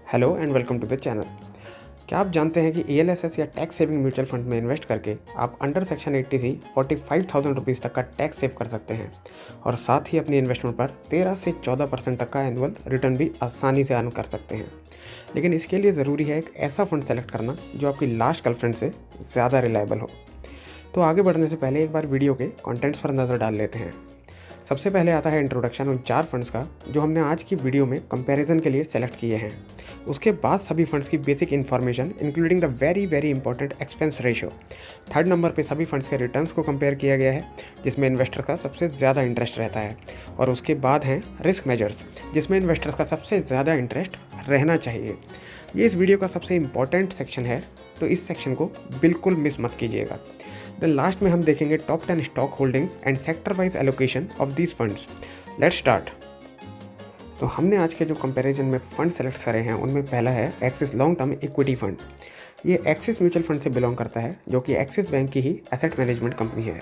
Hello and welcome to the channel. क्या आप जानते हैं कि ELSS या टैक्स सेविंग म्यूचुअल फंड में इन्वेस्ट करके आप अंडर सेक्शन 80 से 45,000 रुपीज़ तक का टैक्स सेव कर सकते हैं और साथ ही अपनी इन्वेस्टमेंट पर 13 से 14% तक का एनुअल रिटर्न भी आसानी से अर्न कर सकते हैं। लेकिन इसके लिए ज़रूरी है एक ऐसा फंड सेलेक्ट करना जो आपकी लास्ट गर्लफ्रेंड से ज़्यादा रिलायबल हो। तो आगे बढ़ने से पहले एक बार वीडियो के कंटेंट्स पर नज़र डाल लेते हैं। सबसे पहले आता है इंट्रोडक्शन उन 4 फंड्स का जो हमने आज की वीडियो में कंपैरिजन के लिए सेलेक्ट किए हैं। उसके बाद सभी फंड्स की basic information including the very important expense ratio. Third number पे सभी फंड्स के रिटर्न्स को कंपेयर किया गया है जिसमें इन्वेस्टर का सबसे ज़्यादा इंटरेस्ट रहता है। और उसके बाद हैं रिस्क मेजर्स जिसमें इन्वेस्टर का सबसे ज़्यादा इंटरेस्ट रहना चाहिए। ये इस वीडियो का सबसे इम्पॉर्टेंट सेक्शन है, तो इस सेक्शन को बिल्कुल मिस मत कीजिएगा। देन लास्ट में हम देखेंगे top 10 stock holdings and sector wise allocation of these funds. Let's start. तो हमने आज के जो कंपैरिजन में फ़ंड सेलेक्ट करे हैं उनमें पहला है Axis long term equity fund. ये एक्सिस म्यूचुअल फंड से बिलोंग करता है जो कि एक्सिस बैंक की ही एसेट मैनेजमेंट कंपनी है।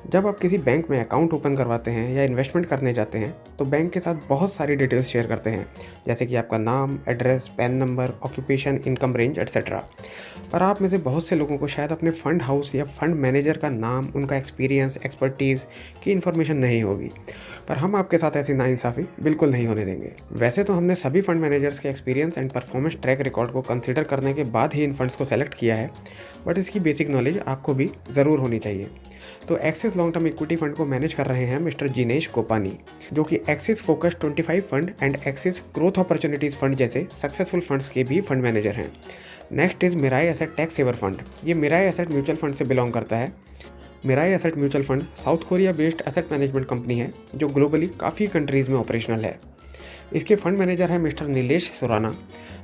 जब आप किसी बैंक में अकाउंट ओपन करवाते हैं या इन्वेस्टमेंट करने जाते हैं तो बैंक के साथ बहुत सारी डिटेल्स शेयर करते हैं, जैसे कि आपका नाम, address, pan number, occupation, income range etcetera. पर आप में से बहुत से लोगों को शायद अपने फंड हाउस या फंड मैनेजर का नाम, उनका एक्सपीरियंस, एक्सपर्टीज़ की इन्फॉर्मेशन नहीं होगी। पर हम आपके साथ ऐसी नाइंसाफ़ी बिल्कुल नहीं होने देंगे। वैसे तो हमने सभी फंड मैनेजर्स के experience and performance track record को कंसिडर करने के बाद ही इन फंड्स को सेलेक्ट किया है, बट इसकी बेसिक नॉलेज आपको भी ज़रूर होनी चाहिए। तो Axis long term equity fund को मैनेज कर रहे हैं मिस्टर जिनेश कोपानी, जो कि Axis focus 25 fund and Axis growth opportunities fund जैसे सक्सेसफुल फंड्स के भी फंड मैनेजर हैं। Next is Mirae asset tax saver fund. ये मिराई एसेट म्यूचुअल फंड से बिलोंग करता है। Mirae asset mutual fund South Korea based asset management company है जो ग्लोबली काफ़ी कंट्रीज़ में ऑपरेशनल है। इसके फंड मैनेजर है मिस्टर नीलेश सुराना,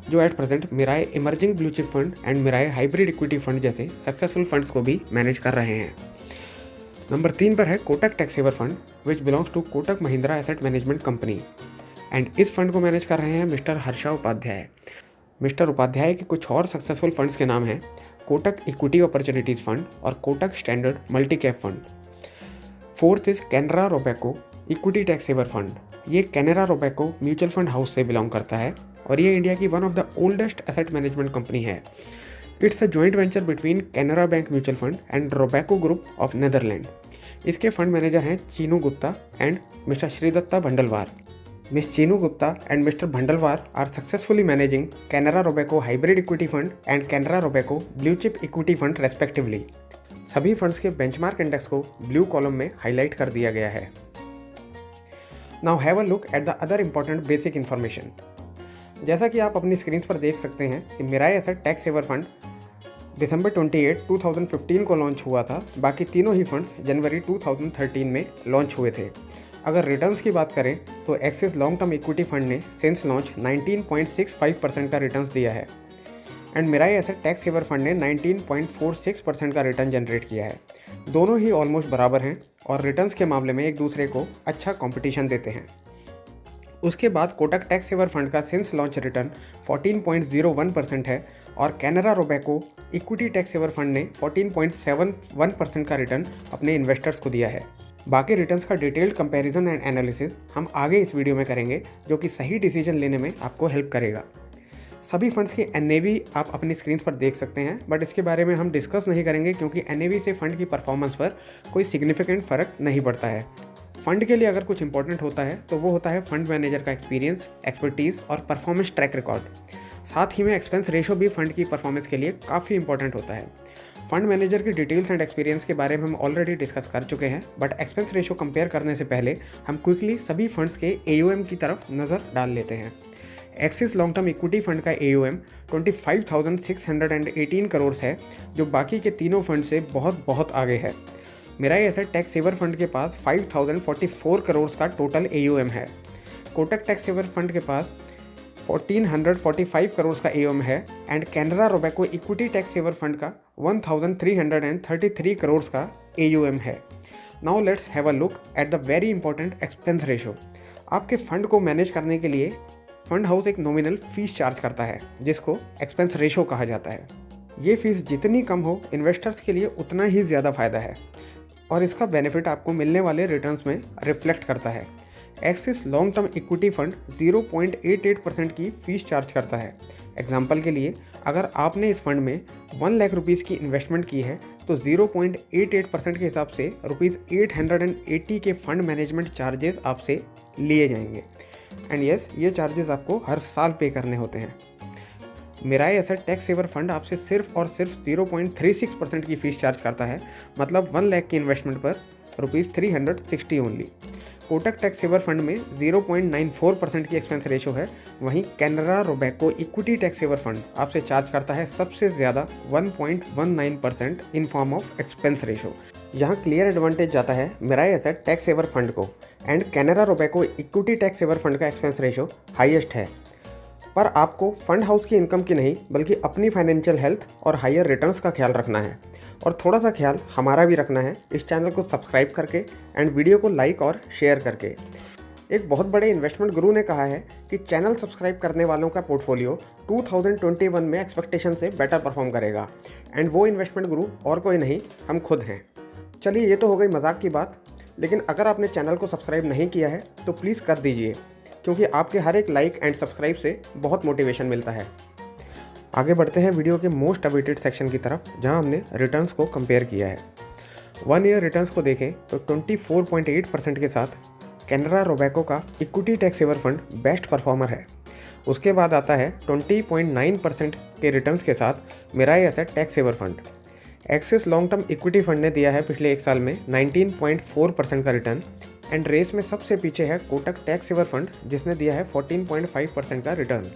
जो at present Mirae emerging blue chip fund and Mirae hybrid equity fund जैसे सक्सेसफुल फंड्स को भी मैनेज कर रहे हैं। नंबर 3 पर है Kotak tax saver fund which belongs to Kotak Mahindra asset management company and इस फंड को मैनेज कर रहे हैं मिस्टर हर्षा उपाध्याय। मिस्टर उपाध्याय के कुछ और सक्सेसफुल फंड्स के नाम हैं कोटक इक्विटी अपॉर्चुनिटीज़ फंड और Kotak standard multi cap fund. Fourth is Canara Robeco equity tax saver fund. ये Canara Robeco mutual fund house से बिलोंग करता है और ये इंडिया की one of the oldest asset management company है। It's a joint venture between Canara bank mutual fund and Robeco group of Netherland. इसके fund manager हैं Cheenu Gupta and mister Shridatta Bhandalwar. Miss Cheenu Gupta and mister Bhandalwar are successfully managing Canara Robeco hybrid equity fund and Canara Robeco blue chip equity fund respectively. सभी funds के benchmark index को blue column में highlight कर दिया गया है। Now have a look at the other important basic information. जैसा कि आप अपनी स्क्रीन पर देख सकते हैं कि Mirae asset tax saver fund दिसंबर 28, 2015 को लॉन्च हुआ था। बाकी तीनों ही फंड्स जनवरी 2013 में लॉन्च हुए थे। अगर रिटर्न्स की बात करें तो Axis long term equity fund ने सिंस लॉन्च 19.65% का रिटर्न्स दिया है and Mirae asset tax saver fund ने 19.46% का रिटर्न जनरेट किया है। दोनों ही ऑलमोस्ट बराबर हैं और रिटर्न्स के मामले में एक दूसरे को अच्छा कॉम्पिटिशन देते हैं। उसके बाद कोटक टैक्स सेवर फंड का सिंस लॉन्च रिटर्न 14.01% है और Canara Robeco equity tax saver fund ने 14.71% का रिटर्न अपने इन्वेस्टर्स को दिया है। बाकी रिटर्न्स का डिटेल्ड कंपैरिजन एंड एनालिसिस हम आगे इस वीडियो में करेंगे जो कि सही डिसीजन लेने में आपको हेल्प करेगा। सभी फंड्स की NAV आप अपनी स्क्रीन पर देख सकते हैं, बट इसके बारे में हम डिस्कस नहीं करेंगे क्योंकि NAV से फंड की परफॉर्मेंस पर कोई सिग्निफिकेंट फ़र्क नहीं पड़ता है। फंड के लिए अगर कुछ इंपॉर्टेंट होता है तो वो होता है फंड मैनेजर का एक्सपीरियंस, एक्सपर्टीज़ और परफॉर्मेंस ट्रैक रिकॉर्ड। साथ ही में एक्सपेंस रेशो भी फंड की परफॉर्मेंस के लिए काफ़ी इंपॉर्टेंट होता है। फंड मैनेजर की डिटेल्स एंड एक्सपीरियंस के बारे में हम ऑलरेडी डिस्कस कर चुके हैं, बट एक्सपेंस रेशो कंपेयर करने से पहले हम क्विकली सभी फंड्स के AUM की तरफ नज़र डाल लेते हैं। Axis long term equity fund का AUM 25,618 करोड़ है, जो बाकी के तीनों फंड से बहुत आगे है। Mirae asset tax saver fund के पास 5,044 करोड़ का टोटल AUM है। कोटक टैक्स सेवर फंड के पास 1,445 करोड़ का AUM है and Canara Robeco equity tax saver fund का 1,333 करोड़ का AUM है। Now let's have a look at the very important expense ratio. आपके फंड को मैनेज करने के लिए फंड हाउस एक नॉमिनल फीस चार्ज करता है जिसको एक्सपेंस रेशो कहा जाता है। ये फीस जितनी कम हो इन्वेस्टर्स के लिए उतना ही ज़्यादा फ़ायदा है और इसका बेनिफिट आपको मिलने वाले रिटर्न्स में रिफ्लेक्ट करता है। Axis long term equity fund 0.88% की फीस चार्ज करता है। एग्जाम्पल के लिए, अगर आपने इस फंड में 1 लाख रुपीज़ की इन्वेस्टमेंट की है तो 0.88% के हिसाब से ₹880 के फंड मैनेजमेंट चार्जेस आपसे लिए जाएंगे। एंड यस, ये चार्जेस आपको हर साल पे करने होते हैं। Mirae asset tax saver fund आपसे सिर्फ और सिर्फ 0.36% की फीस चार्ज करता है, मतलब 1 लाख की इन्वेस्टमेंट पर ₹360 only. Kotak tax saver fund में 0.94% की एक्सपेंस रेशो है। वहीं Canara Robeco equity tax saver fund आपसे चार्ज करता है सबसे ज़्यादा 1.19% in form of expense ratio. यहाँ क्लियर एडवांटेज जाता है Mirae asset tax saver fund को, and Canara Robeco equity tax saver fund का एक्सपेंस रेशो हाईएस्ट है। पर आपको फंड हाउस की इनकम की नहीं बल्कि अपनी फाइनेंशियल हेल्थ और हायर रिटर्न्स का ख्याल रखना है, और थोड़ा सा ख्याल हमारा भी रखना है इस चैनल को सब्सक्राइब करके एंड वीडियो को लाइक और शेयर करके। एक बहुत बड़े इन्वेस्टमेंट गुरु ने कहा है कि चैनल सब्सक्राइब करने वालों का पोर्टफोलियो 2021 में एक्सपेक्टेशन से बेटर परफॉर्म करेगा, एंड वो इन्वेस्टमेंट गुरु और कोई नहीं, हम खुद हैं। चलिए, ये तो हो गई मजाक की बात, लेकिन अगर आपने चैनल को सब्सक्राइब नहीं किया है तो प्लीज़ कर दीजिए, क्योंकि आपके हर एक लाइक एंड सब्सक्राइब से बहुत मोटिवेशन मिलता है। आगे बढ़ते हैं वीडियो के मोस्ट अवेटेड सेक्शन की तरफ, जहां हमने रिटर्न्स को कंपेयर किया है। 1 ईयर रिटर्न्स को देखें तो 24.8% के साथ कैनरा रोबेको का equity tax saver fund best performer है। उसके बाद आता है 20.9% के रिटर्न्स के साथ Mirae asset tax saver fund. Axis long term equity fund ने दिया है पिछले एक साल में 19.4% का रिटर्न, एंड रेस में सबसे पीछे है कोटक टैक्स सेवर फंड जिसने दिया है 14.5% का रिटर्न।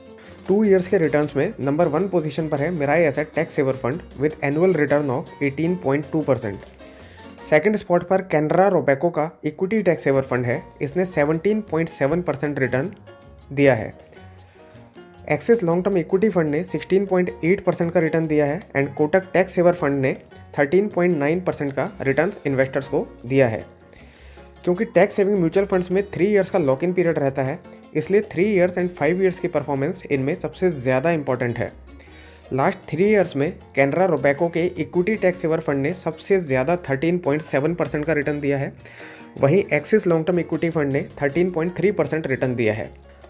2 ईयर्स के रिटर्न्स में नंबर 1 पोजीशन पर है Mirae asset tax saver fund with annual return of 18.2%। Second spot पर कैनरा रोबेको का इक्विटी टैक्स सेवर फंड है, इसने 17.7% रिटर्न दिया है। Axis long term equity fund ने 16.8% का रिटर्न दिया है, and Kotak tax saver fund ने 13.9% का रिटर्न इन्वेस्टर्स को दिया है। क्योंकि टैक्स सेविंग म्यूचुअल फंड्स में 3 ईयर्स का लॉक इन पीरियड रहता है, इसलिए 3 ईयर्स एंड 5 ईयर्स की परफॉर्मेंस इनमें सबसे ज़्यादा इंपॉर्टेंट है। लास्ट 3 ईयर्स में कैनरा रोबेको के इक्विटी टैक्स सेवर फंड ने सबसे ज़्यादा 13.7% का रिटर्न दिया है, वहीं Axis long term equity fund ने 13.3% रिटर्न दिया है।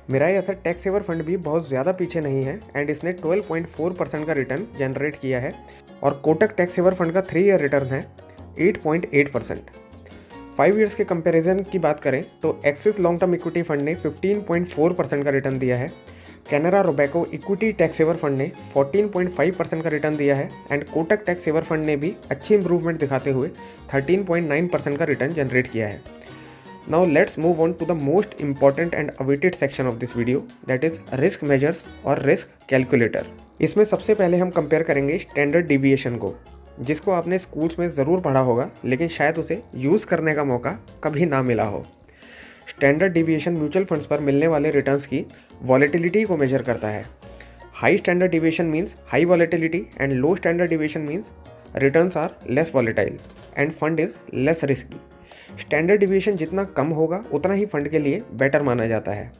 Mirae asset tax saver fund भी बहुत ज़्यादा पीछे नहीं है, एंड इसने 12.4% का रिटर्न जनरेट किया है, और कोटक टैक्स सेवर फंड का 3 ईयर रिटर्न है 8.8%। 5 ईयर्स के कंपैरिजन की बात करें तो Axis long term equity fund ने 15.4% का रिटर्न दिया है, Canara Robeco equity tax saver fund ने 14.5% का रिटर्न दिया है, and Kotak tax saver fund ने भी अच्छी इंप्रूवमेंट दिखाते हुए 13.9% का रिटर्न जनरेट किया है। Now let's move on to the most important and awaited section of this video, that is risk measures और रिस्क कैलकुलेटर। इसमें सबसे पहले हम कंपेयर करेंगे स्टैंडर्ड डिविएशन को, जिसको आपने स्कूल्स में ज़रूर पढ़ा होगा, लेकिन शायद उसे यूज़ करने का मौका कभी ना मिला हो। स्टैंडर्ड डिविएशन म्यूचुअल फंड्स पर मिलने वाले रिटर्न्स की वॉलेटिलिटी को मेजर करता है। High standard deviation means high volatility, and low standard deviation means returns are less volatile and fund is less risky. Standard deviation जितना कम होगा उतना ही फंड के लिए बेटर माना जाता है।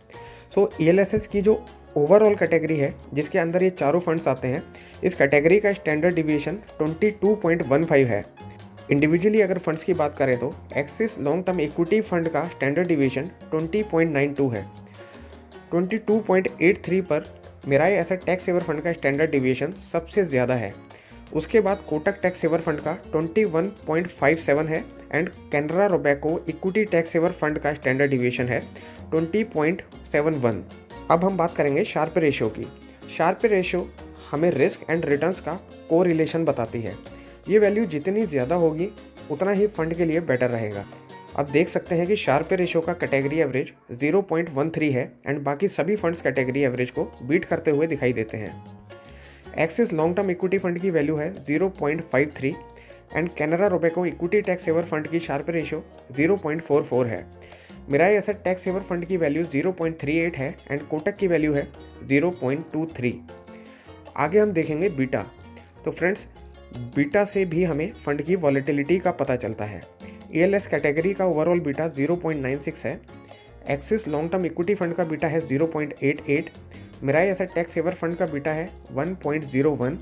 सो ELSS की जो ओवरऑल कैटेगरी है, जिसके अंदर ये चारों फंड्स आते हैं, इस कैटेगरी का स्टैंडर्ड डिविएशन 22.15 है। इंडिविजुअली अगर फंड्स की बात करें तो Axis long term equity fund का स्टैंडर्ड डिविएशन 20.92 है। 22.83 पर Mirae asset tax saver fund का स्टैंडर्ड डिविएशन सबसे ज़्यादा है। उसके बाद कोटक टैक्स सेवर फंड का 21.57 है, and Canara Robeco equity tax saver fund का स्टैंडर्ड डिविएशन है 20.71। अब हम बात करेंगे शार्प रेशियो की। शार्प रेशियो हमें रिस्क एंड रिटर्न्स का को रिलेशन बताती है। ये वैल्यू जितनी ज़्यादा होगी उतना ही फंड के लिए बेटर रहेगा। अब देख सकते हैं कि शार्प रेशियो का कैटेगरी एवरेज 0.13 है, एंड बाकी सभी फंड्स कैटेगरी एवरेज को बीट करते हुए दिखाई देते हैं। Axis long term equity fund की वैल्यू है 0.53, and Canara Robeco equity tax saver fund की शार्प रेशियो 0.44 है। Mirae asset tax saver fund की वैल्यू 0.38 है, एंड कोटक की वैल्यू है 0.23। आगे हम देखेंगे बीटा। तो फ्रेंड्स, बीटा से भी हमें फंड की वॉलेटिलिटी का पता चलता है। ELS कैटेगरी का ओवरऑल बीटा 0.96 है। Axis long term equity fund का बीटा है 0.88, Mirae asset tax saver fund का बीटा है 1.01,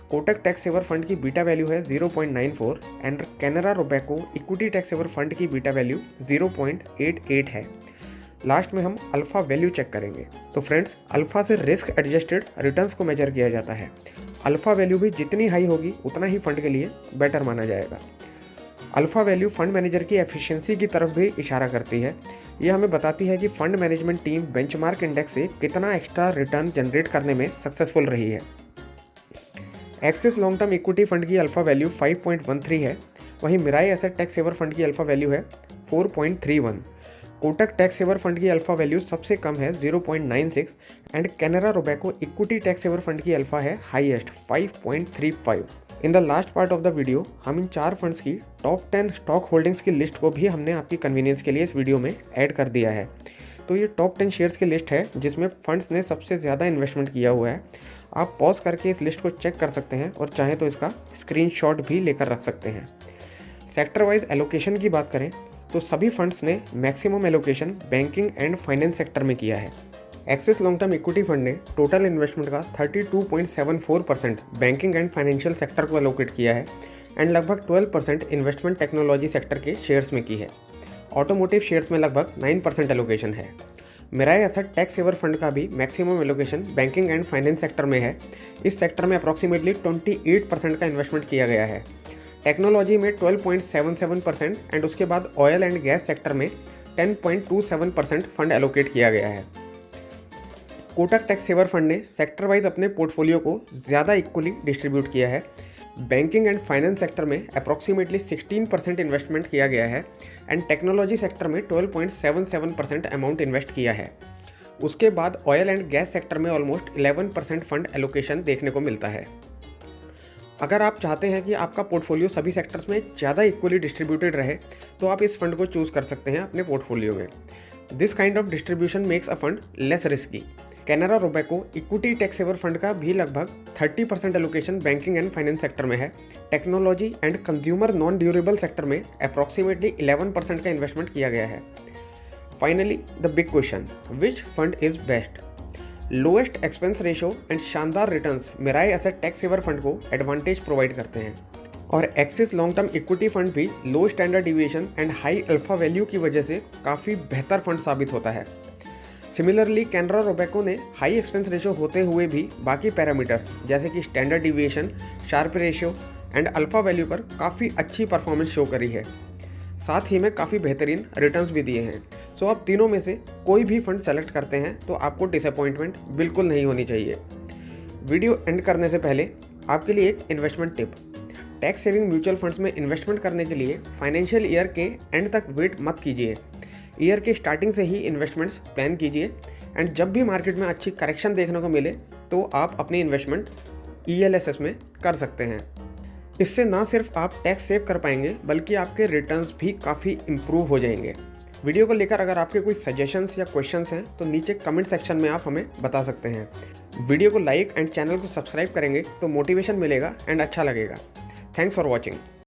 कोटक टैक्स सेवर फंड की बीटा वैल्यू है 0.94, and Canara Robeco equity tax saver fund की बीटा वैल्यू 0.88 है। लास्ट में हम अल्फ़ा वैल्यू चेक करेंगे। तो फ्रेंड्स, अल्फ़ा से रिस्क एडजस्टेड रिटर्न्स को मेजर किया जाता है। अल्फ़ा वैल्यू भी जितनी हाई होगी उतना ही फंड के लिए बेटर माना जाएगा। अल्फ़ा वैल्यू फंड मैनेजर की एफिशिएंसी की तरफ भी इशारा करती है। ये हमें बताती है कि fund management team benchmark index से कितना एक्स्ट्रा रिटर्न जनरेट करने में सक्सेसफुल रही है। Axis long term equity fund की अल्फ़ा वैल्यू 5.13 है, वहीं Mirae asset tax saver fund की अल्फ़ा वैल्यू है 4.31। कोटक टैक्स सेवर फंड की अल्फ़ा वैल्यू सबसे कम है 0.96 and Canara Robeco equity tax saver fund की अल्फ़ा है highest 5.35। In the last part of the video हम इन 4 फंड्स की टॉप 10 स्टॉक होल्डिंग्स की लिस्ट को भी हमने आपकी कन्वीनियंस के लिए इस वीडियो में ऐड कर दिया है। तो ये टॉप 10 शेयर्स की लिस्ट है जिसमें फंड्स ने सबसे ज़्यादा इन्वेस्टमेंट किया हुआ है। आप पॉज करके इस लिस्ट को चेक कर सकते हैं और चाहें तो इसका स्क्रीनशॉट भी लेकर रख सकते हैं। सेक्टर वाइज एलोकेशन की बात करें तो सभी फंड्स ने maximum allocation banking and finance sector में किया है। Axis long term equity fund ने टोटल इन्वेस्टमेंट का 32.74% बैंकिंग एंड फाइनेंशियल सेक्टर को एलोकेट किया है एंड लगभग 12% इन्वेस्टमेंट टेक्नोलॉजी सेक्टर के शेयर्स में की है। ऑटोमोटिव शेयर्स में लगभग 9% एलोकेशन है। Mirae asset tax saver fund का भी maximum allocation banking and finance sector में है। इस सेक्टर में अप्रॉक्सीमेटली 28% का इन्वेस्टमेंट किया गया है। टेक्नोलॉजी में 12.77% एंड उसके बाद ऑयल एंड गैस सेक्टर में 10.27% फंड एलोकेट किया गया है। कोटक टैक्स सेवर फंड ने सेक्टर वाइज अपने पोर्टफोलियो को ज़्यादा इक्वली डिस्ट्रीब्यूट किया है। बैंकिंग एंड फाइनेंस सेक्टर में अप्रॉक्सीमेटली 16% इन्वेस्टमेंट किया गया है एंड टेक्नोलॉजी सेक्टर में 12.77% अमाउंट इन्वेस्ट किया है। उसके बाद ऑयल एंड गैस सेक्टर में ऑलमोस्ट 11% फंड एलोकेशन देखने को मिलता है। अगर आप चाहते हैं कि आपका पोर्टफोलियो सभी सेक्टर्स में ज़्यादा इक्वली डिस्ट्रीब्यूटेड रहे तो आप इस फंड को चूज़ कर सकते हैं अपने पोर्टफोलियो में। This kind of distribution makes a fund less risky. Canara Robeco equity tax saver fund का भी लगभग 30% allocation banking and finance sector में है। Technology and consumer non durable sector में अप्रॉक्सीमेटली 11% का इन्वेस्टमेंट किया गया है। Finally the big question, which fund is best? Lowest expense ratio and शानदार returns Mirae asset tax saver fund को advantage provide करते हैं और axis long term equity fund भी low standard deviation and high alpha value की वजह से काफ़ी बेहतर फंड साबित होता है। सिमिलरली कैनरा रोबेको ने हाई एक्सपेंस रेशो होते हुए भी बाकी पैरामीटर्स जैसे कि standard deviation, Sharpe ratio and alpha value पर काफ़ी अच्छी परफॉर्मेंस शो करी है। साथ ही में काफ़ी बेहतरीन रिटर्न्स भी दिए हैं। सो आप तीनों में से कोई भी फंड सेलेक्ट करते हैं तो आपको डिसअपॉइंटमेंट बिल्कुल नहीं होनी चाहिए। वीडियो एंड करने से पहले आपके लिए एक investment tip. Tax saving mutual funds में इन्वेस्टमेंट करने के लिए फाइनेंशियल ईयर के एंड तक वेट मत कीजिए। ईयर के स्टार्टिंग से ही इन्वेस्टमेंट्स प्लान कीजिए एंड जब भी मार्केट में अच्छी करेक्शन देखने को मिले तो आप अपनी इन्वेस्टमेंट ELSS में कर सकते हैं। इससे ना सिर्फ आप टैक्स सेव कर पाएंगे बल्कि आपके रिटर्न्स भी काफ़ी इम्प्रूव हो जाएंगे। वीडियो को लेकर अगर आपके कोई सजेशंस या क्वेश्चंस हैं तो नीचे कमेंट सेक्शन में आप हमें बता सकते हैं। वीडियो को लाइक एंड चैनल को सब्सक्राइब करेंगे तो मोटिवेशन मिलेगा एंड अच्छा लगेगा। Thanks for watching.